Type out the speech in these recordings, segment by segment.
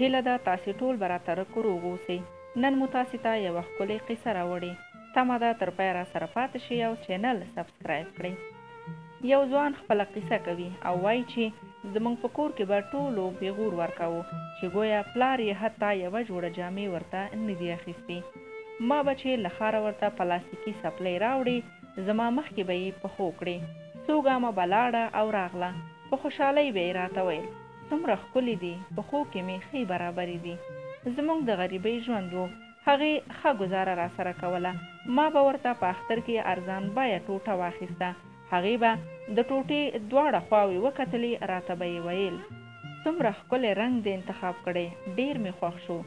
هیله ده تاسې ټول به راته روغ اوسئ. نن مو تاسې ته یوه ښکلې قصه راوړې. تمه ده تر پایه راسره پاتې شئ او چینل سبسکرایب کړئ. یو ځوان خپله قصه کوي او وایي چې زموږ په کور کې به ټولو پیغور ورکوو چې ګویا پلار یې حتی یوه جوړه جامې ورته نه دي اخیستې. ما به چې له ښاره ورته پلاستیکي څپلۍ راوړې، زما مخکې به یې پښو کړې. څو ګامه به لاړه او راغله. په خوشحالۍ به یې راته ویل څومره ښکلي دي، پښو کې مې ښې برابرې دي. زموږ د غریبۍ ژوند و. هغې ښه ګزاره راسره کوله. ما به ورته په اختر کې ارزان بیه ټوټه واخیسته. هغې به د ټوټې دواړه خواوې وکتلې، راته به یې ویل څومره ښکلی رنګ دې انتخاب کړی، ډېر مې خوښ شو.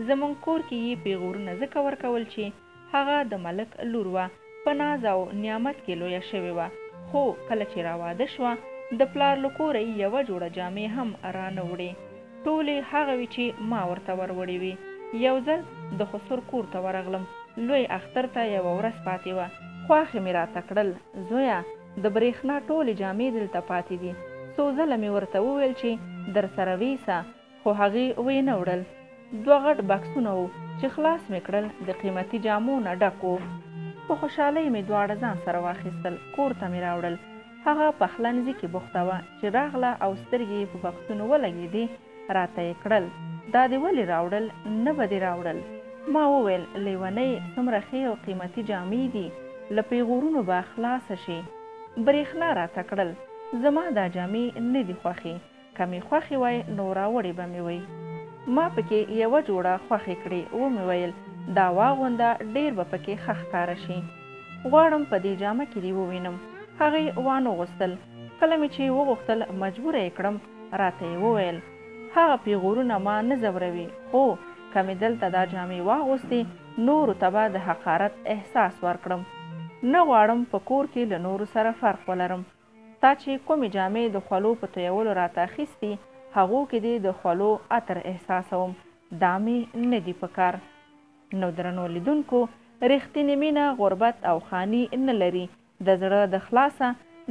زموږ کور کې یې پیغورونه ځکه ورکول چې هغه د ملک لور وه، په ناز او نعمت کې لویه شوې وه. خو کله چې راواده شوه د پلار له کوره یې یوه جوړه جامې هم رانه وړې. ټولې هغه وې چې ما ورته وروړې وې. یو ځل د خسر کور ته ورغلم. لوی اختر ته یوه ورځ پاتې وه. خواښې مې راته کړل زویه د برېښنا ټولې جامې دلته پاتې دي. څو ځله مې ورته وویل چې در سره ویسه، خو هغې ویې وړل. دوه غټ بکسونه وو چې خلاص مې کړل، د قیمتي جامو نه ډک وو. په خوشحالۍ مې دواړه ځان سره واخیستل، کور ته مې راوړل. هغه پخلنځي کې بوخته وه چې راغله او سترګې یې په بکسونو ولګېدې. راته یې کړل دا دې ولې راوړل، نه به دې راوړل. ما وویل لیونۍ څومره ښې او قیمتي جامې دي، له پیغورونو به خلاصه شي. برېښنا راته کړل زما دا جامې نه دي خوښې، که مې خوښې وای نو راوړې به مې وی. ما پکې یوه جوړه خوښې کړې. ومې ویل دا واغونده، ډېر به پکې ښه ښکاره شي. غواړم په دې جامه کې دې ووینم. هغې وانه غوښتل. کله مې چې وغوښتل مجبوره یې کړم. راته یې وویل هغه پیغورونه ما نه ځوروي، خو که مې دلته دا جامې واغوستې نورو ته به د حقارت احساس ورکړم. نه غواړم په کور کې له نورو سره فرق ولرم. تا چې کومې جامې د خولو په تویولو راته اخیستې هغو کې دې د خولو عطر احساسوم. دا مې نه دي په کار. نو درنو لیدونکو، رښتینې مینه غربت او خاني نه لري. د زړه د خلاصه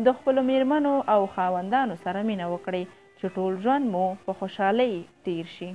د خپلو میرمنو او خاوندانو سره مینه وکړئ چې ټول ژوند مو په خوشحالۍ تیر شي.